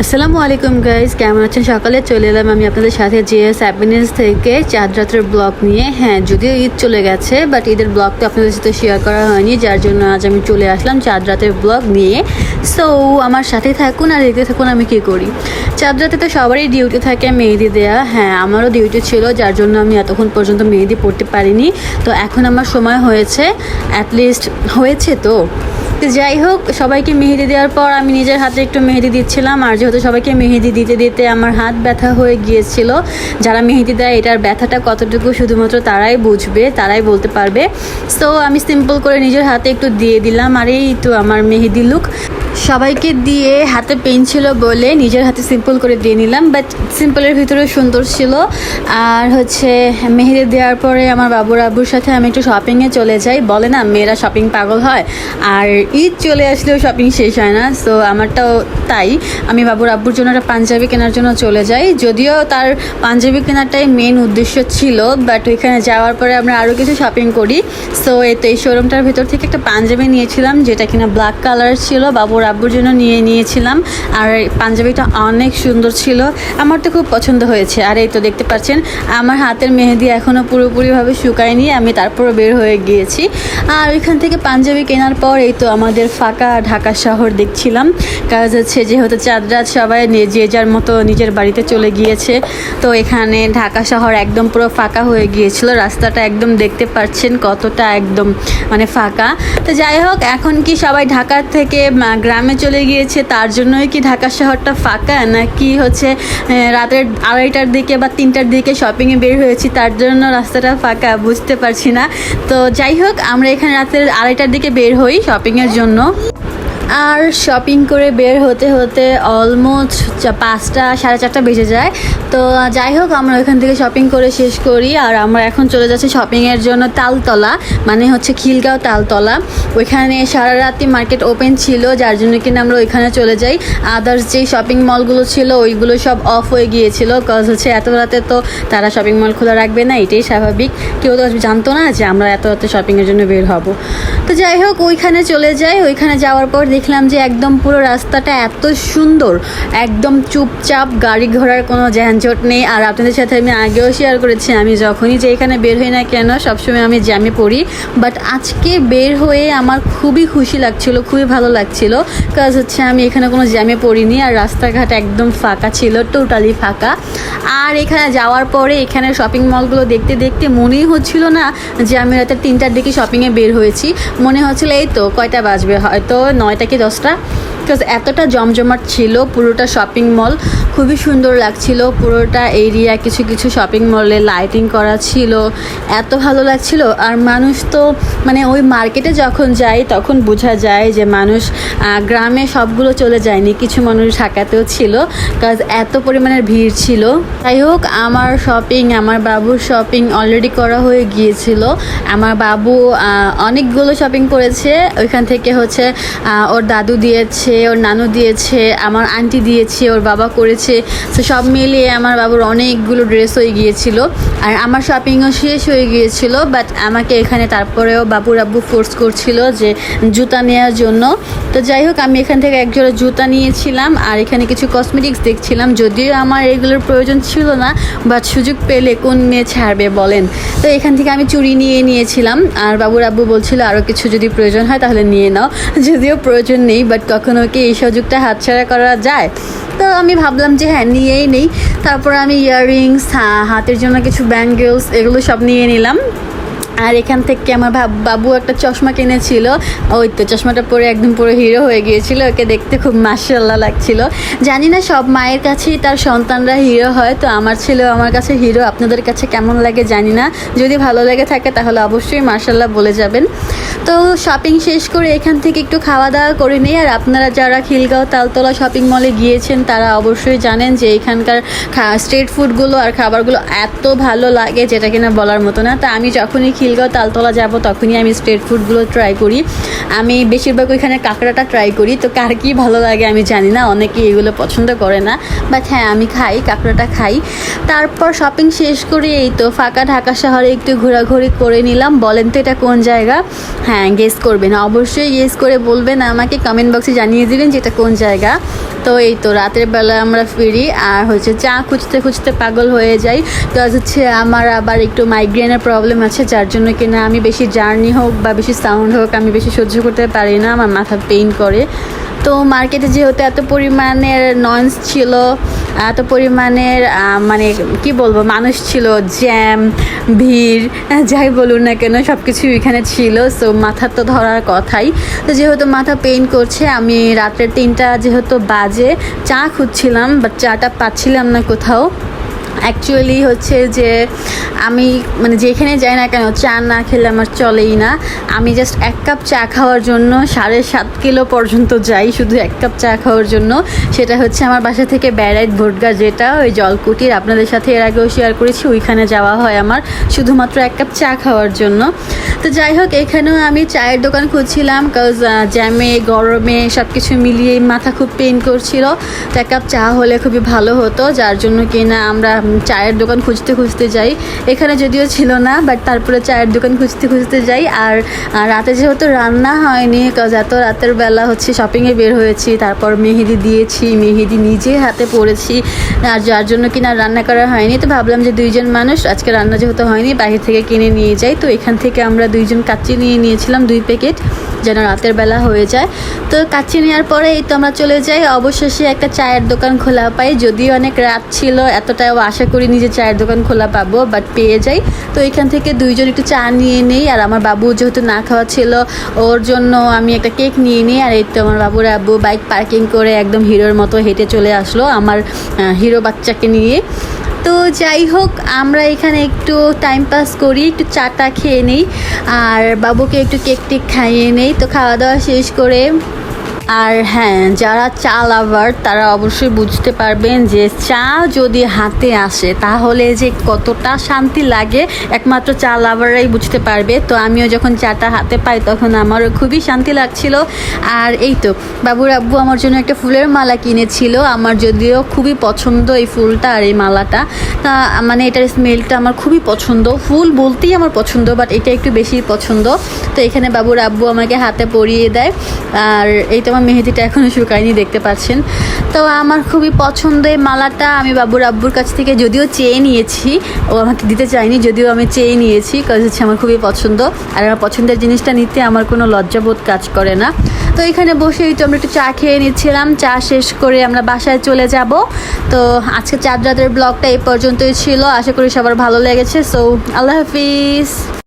আসসালামু আলাইকুম গাইজ, কেমন আছেন? সকালে চলে এলাম আমি আপনাদের সাথে জিএস হ্যাপিনেস থেকে চাঁদ রাতের ব্লগ নিয়ে। হ্যাঁ, যদিও ঈদ চলে গেছে, বাট ঈদের ব্লগ তো আপনাদের সাথে শেয়ার করা হয়নি, যার জন্য আজ আমি চলে আসলাম চাঁদ রাতের ব্লগ নিয়ে। সো আমার সাথে থাকুন আর দেখতে থাকুন আমি কী করি। চাঁদ রাতে তো সবারই ডিউটি থাকে মেহেদি দেয়া। হ্যাঁ, আমারও ডিউটি ছিল, যার জন্য আমি এতক্ষণ পর্যন্ত মেহেদি পড়তে পারিনি। তো এখন আমার সময় হয়েছে, অ্যাটলিস্ট হয়েছে। তো যাই হোক, সবাইকে মেহেদি দেওয়ার পর আমি নিজের হাতে একটু মেহেদি দিচ্ছিলাম। আর যেহেতু সবাইকে মেহেদি দিতে দিতে আমার হাত ব্যথা হয়ে গিয়েছিল, যারা মেহেদি দেয় এটার ব্যথাটা কতটুকু শুধুমাত্র তারাই বুঝবে, তারাই বলতে পারবে। সো আমি সিম্পল করে নিজের হাতে একটু দিয়ে দিলাম। আর এই তো আমার মেহেদি লুক। সবাইকে দিয়ে হাতে পেন ছিল বলে নিজের হাতে সিম্পল করে দিয়ে নিলাম, বাট সিম্পলের ভিতরে সুন্দর ছিল। আর হচ্ছে মেহেদি দেওয়ার পরে আমার বাবুর আব্বুর সাথে আমি একটু শপিংয়ে চলে যাই। বলে না মেয়েরা শপিং পাগল হয়, আর ঈদ চলে আসলেও শপিং শেষ হয় না। সো আমারটাও তাই। আমি বাবুর আব্বুর জন্য একটা পাঞ্জাবি কেনার জন্য চলে যাই, যদিও তার পাঞ্জাবি কেনাটাই মেন উদ্দেশ্য ছিল, বাট ওইখানে যাওয়ার পরে আমরা আরও কিছু শপিং করি। সো এই শোরুমটার ভিতর থেকে একটা পাঞ্জাবি নিয়েছিলাম, যেটা কিনা ব্ল্যাক কালার ছিল, বাবুর আব্বুর জন্য নিয়েছিলাম। আর পাঞ্জাবিটা অনেক সুন্দর ছিল, আমার তো খুব পছন্দ হয়েছে। আর এই তো দেখতে পাচ্ছেন আমার হাতের মেহেদি এখনও পুরোপুরিভাবে শুকায়নি, আমি তারপরও বের হয়ে গিয়েছি। আর ওইখান থেকে পাঞ্জাবি কেনার পর এই তো আমাদের ফাঁকা ঢাকা শহর দেখছিলাম। কাজ হচ্ছে যেহেতু চাঁদ রাত সবাই যে যার মতো নিজের বাড়িতে চলে গিয়েছে, তো এখানে ঢাকা শহর একদম পুরো ফাঁকা হয়ে গিয়েছিল। রাস্তাটা একদম দেখতে পাচ্ছেন কতটা একদম মানে ফাঁকা। তো যাই হোক, এখন কি সবাই ঢাকা থেকে গ্রামে চলে গিয়েছে, তার জন্যই কি ঢাকা শহরটা ফাঁকা, নাকি হচ্ছে রাতের 2:30টার দিকে বা 3টার দিকে শপিংয়ে বের হয়েছি তার জন্য রাস্তাটা ফাঁকা, বুঝতে পারছি না। তো যাই হোক, আমরা এখানে রাতের 2:30টার দিকে বের হই শপিংয়ের জন্য। আর শপিং করে বের হতে হতে অলমোস্ট 5টা 4:30 বেজে যায়। তো যাই হোক, আমরা ওইখান থেকে শপিং করে শেষ করি। আর আমরা এখন চলে যাচ্ছি শপিংয়ের জন্য তালতলা, মানে হচ্ছে খিলগাঁও তালতলা। ওইখানে সারা রাতই মার্কেট ওপেন ছিল, যার জন্য কিনা আমরা ওইখানে চলে যাই। আদার্স যেই শপিং মলগুলো ছিল ওইগুলো সব অফ হয়ে গিয়েছিল, কজ হচ্ছে এত রাতে তো তারা শপিং মল খোলা রাখবে না, এটাই স্বাভাবিক। কেউ তো জানতো না যে আমরা এত রাতে শপিংয়ের জন্য বের হব। তো যাই হোক, ওইখানে চলে যাই। ওইখানে যাওয়ার পর দেখলাম যে একদম পুরো রাস্তাটা এত সুন্দর, একদম চুপচাপ, গাড়ি ঘোড়ার কোনো যানজট নেই। আর আপনাদের সাথে আমি আগেও শেয়ার করেছি, আমি যখনই যে এখানে বের হই না কেন সবসময় আমি জ্যামে পড়ি, বাট আজকে বের হয়ে আমার খুবই খুশি লাগছিল, খুবই ভালো লাগছিল। কাজ হচ্ছে আমি এখানে কোনো জ্যামে পড়িনি, আর রাস্তাঘাট একদম ফাঁকা ছিল, টোটালি ফাঁকা। আর এখানে যাওয়ার পরে এখানে শপিং মলগুলো দেখতে দেখতে মনেই হচ্ছিল না যে আমি রাতে 3টার দিকে শপিংয়ে বের হয়েছি। মনে হচ্ছিল এই তো কয়টা বাজবে, হয়তো 9টা কি 10টা। বিকজ এতটা জমজমাট ছিল পুরোটা শপিং মল, খুবই সুন্দর লাগছিল পুরোটা এরিয়া। কিছু কিছু শপিং মলে লাইটিং করা ছিল, এত ভালো লাগছিল। আর মানুষ তো মানে ওই মার্কেটে যখন যাই তখন বোঝা যায় যে মানুষ গ্রামে সবগুলো চলে যায়নি, কিছু মানুষ ঢাকাতেও ছিল, কাজ এত পরিমাণের ভিড় ছিল। যাই হোক, আমার শপিং, আমার বাবুর শপিং অলরেডি করা হয়ে গিয়েছিল। আমার বাবু অনেকগুলো শপিং করেছে। ওইখান থেকে হচ্ছে ওর দাদু দিয়েছে, ওর নানু দিয়েছে, আমার আন্টি দিয়েছে, ওর বাবা করেছে। তো সব মিলিয়ে আমার বাবুর অনেকগুলো ড্রেস হয়ে গিয়েছিল। আর আমার শপিংও শেষ হয়ে গিয়েছিল, বাট আমাকে এখানে তারপরেও বাবুর আব্বু ফোর্স করছিল যে জুতা নেওয়ার জন্য। তো যাই হোক, আমি এখান থেকে একজোড়া জুতা নিয়েছিলাম। আর এখানে কিছু কসমেটিক্স দেখছিলাম, যদিও আমার এগুলোর প্রয়োজন ছিল না, বাট সুযোগ পেলে কোন মেয়ে ছাড়বে বলেন। তো এখান থেকে আমি চুড়ি নিয়েছিলাম। আর বাবুর আব্বু বলছিল আরও কিছু যদি প্রয়োজন হয় তাহলে নিয়ে নাও, যদিও প্রয়োজন নেই, বাট কখনো কি এই সুযোগটা হাতছাড়া করা যায়? তো আমি ভাবলাম যে হ্যাঁ, নিয়েই নেই। তারপর আমি ইয়াররিংস, হাতের জন্য কিছু ব্যাঙ্গেলস, এগুলো সব নিয়ে নিলাম। আর এখান থেকে আমার বাবু একটা চশমা কিনেছিল, ওই তো চশমাটা পরে একদম পুরো হিরো হয়ে গিয়েছিল, ওকে দেখতে খুব মাশাআল্লাহ লাগছিল। জানি না সব মায়ের কাছেই তার সন্তানরা হিরো হয়, তো আমার ছেলেও আমার কাছে হিরো। আপনাদের কাছে কেমন লাগে জানি না, যদি ভালো লেগে থাকে তাহলে অবশ্যই মাশাআল্লাহ বলে যাবেন। তো শপিং শেষ করে এখান থেকে একটু খাওয়া দাওয়া করে নিই। আর আপনারা যারা খিলগাঁও তালতলা শপিং মলে গিয়েছেন তারা অবশ্যই জানেন যে এখানকার স্ট্রিট ফুডগুলো আর খাবারগুলো এত ভালো লাগে যেটা কিনা বলার মতো না। তা আমি যখনই খিলগাঁও তালতলা যাব তখনই আমি স্ট্রিট ফুডগুলো ট্রাই করি। আমি বেশিরভাগ ওইখানে কাঁকড়াটা ট্রাই করি, তো কার কী ভালো লাগে আমি জানি না, অনেকে এগুলো পছন্দ করে না, বাট হ্যাঁ আমি খাই, কাঁকড়াটা খাই। তারপর শপিং শেষ করে এই তো ফাঁকা ঢাকা শহরে একটু ঘোরাঘুরি করে নিলাম। বলেন তো এটা কোন জায়গা? হ্যাঁ গেস করবেন, অবশ্যই গেস করে বলবেন, আমাকে কমেন্ট বক্সে জানিয়ে দিবেন যে এটা কোন জায়গা। তো এই তো রাতের বেলা আমরা ফিরি আর হচ্ছে চা খুঁজতে খুঁজতে পাগল হয়ে যাই। প্লাস হচ্ছে আমার আবার একটু মাইগ্রেনের প্রবলেম আছে, যার জন্য কিনা আমি বেশি জার্নি হোক বা বেশি সাউন্ড হোক আমি বেশি সহ্য করতে পারি না, আমার মাথা পেইন করে। তো মার্কেটে যেহেতু এত পরিমাণের নয়েজ ছিল, এত পরিমাণের মানে কি বলবো মানুষ ছিল, জ্যাম, ভিড়, যাই বলুন না কেন সব কিছু এখানে ছিল। সো মাথা তো ধরার কথাই। তো যেহেতু মাথা পেইন করছে, আমি রাত্রের 3টা যেহেতু বাজে চা খুঁজছিলাম, বাট চাটা পাচ্ছিলাম না কোথাও। অ্যাকচুয়ালি হচ্ছে যে আমি মানে যেখানে যাই না কেন চা না খেলে আমার চলেই না। আমি জাস্ট 1 কাপ চা খাওয়ার জন্য 7.5 কিলো পর্যন্ত যাই, শুধু 1 কাপ চা খাওয়ার জন্য। সেটা হচ্ছে আমার বাসা থেকে ব্যারাইট ভোটগা, যেটা ওই জলকুটির, আপনাদের সাথে এর আগেও শেয়ার করেছি, ওইখানে যাওয়া হয় আমার শুধুমাত্র 1 কাপ চা খাওয়ার জন্য। তো যাই হোক, এখানেও আমি চায়ের দোকান খুঁজছিলাম, কাজ জ্যামে গরমে সব কিছু মিলিয়ে মাথা খুব পেইন করছিল। তো 1 কাপ চা হলে খুবই ভালো হতো, যার জন্য কিনা আমরা চায়ের দোকান খুঁজতে খুঁজতে যাই। এখানে যদিও ছিল না, বাট তারপরে চায়ের দোকান খুঁজতে খুঁজতে যাই। আর রাতে যেহেতু রান্না হয়নি, কাজ এত রাতের বেলা হচ্ছে শপিংয়ে বের হয়েছি, তারপর মেহেদি দিয়েছি, মেহেদি নিজে হাতে পড়েছি, আর যার জন্য কিনা রান্না করা হয়নি। তো ভাবলাম যে 2জন মানুষ, আজকে রান্না যেহেতু হয়নি বাইরে থেকে কিনে নিয়ে যাই। তো এখান থেকে আমরা 2জন কাচ্চি নিয়ে নিয়েছিলাম 2 প্যাকেট, যেন রাতের বেলা হয়ে যায়। তো কাচ্চি নেওয়ার পরে এই তো আমরা চলে যাই। অবশেষে একটা চায়ের দোকান খোলা পাই, যদিও অনেক রাত ছিল, এতটাও আশা করিনি যে চায়ের দোকান খোলা পাবো, বাট পেয়ে যাই। তো এখান থেকে 2জন একটু চা নিয়ে নেই, আর আমার বাবু যেহেতু না খাওয়া ছিল ওর জন্য আমি একটা কেক নিয়ে নিই। আর এই তো আমার বাবুর আব্বু বাইক পার্কিং করে একদম হিরোর মতো হেঁটে চলে আসলো আমার হিরো বাচ্চাকে নিয়ে। তো যাই হোক, আমরা এখানে একটু টাইম পাস করি, একটু চাটা খেয়ে নিই, আর বাবুকে একটু কেক টেক খাইয়ে নেই। তো খাওয়া দাওয়া শেষ করে, আর হ্যাঁ যারা চা লাভার তারা অবশ্যই বুঝতে পারবেন যে চা যদি হাতে আসে তাহলে যে কতটা শান্তি লাগে একমাত্র চা লাভাররাই বুঝতে পারবে। তো আমিও যখন চাটা হাতে পাই তখন আমারও খুবই শান্তি লাগছিল। আর এই তো বাবুর আব্বু আমার জন্য একটা ফুলের মালা কিনেছিল, আমার যদিও খুবই পছন্দ এই ফুলটা আর এই মালাটা। তা মানে এটার স্মেলটা আমার খুবই পছন্দ, ফুল বলতেই আমার পছন্দ, বাট এটা একটু বেশি পছন্দ। তো এখানে বাবুর আব্বু আমাকে হাতে পরিয়ে দেয়, আর এই তো মেহেদিটা এখনও শুকায়নি, দেখতে পাচ্ছেন। তো আমার খুবই পছন্দ এই মালাটা। আমি বাবুর আব্বুর কাছ থেকে যদিও চেয়ে নিয়েছি, ও আমাকে দিতে চায়নি, যদিও আমি চেয়ে নিয়েছি, কারণ হচ্ছে আমার খুবই পছন্দ, আর আমার পছন্দের জিনিসটা নিতে আমার কোনো লজ্জাবোধ কাজ করে না। তো এখানে বসেই তো আমরা একটু চা খেয়ে নিচ্ছিলাম, চা শেষ করে আমরা বাসায় চলে যাব। তো আজকে 4 রাতের ব্লগটা এই পর্যন্তই ছিল, আশা করি সবার ভালো লেগেছে। সো আল্লাহ হাফিজ।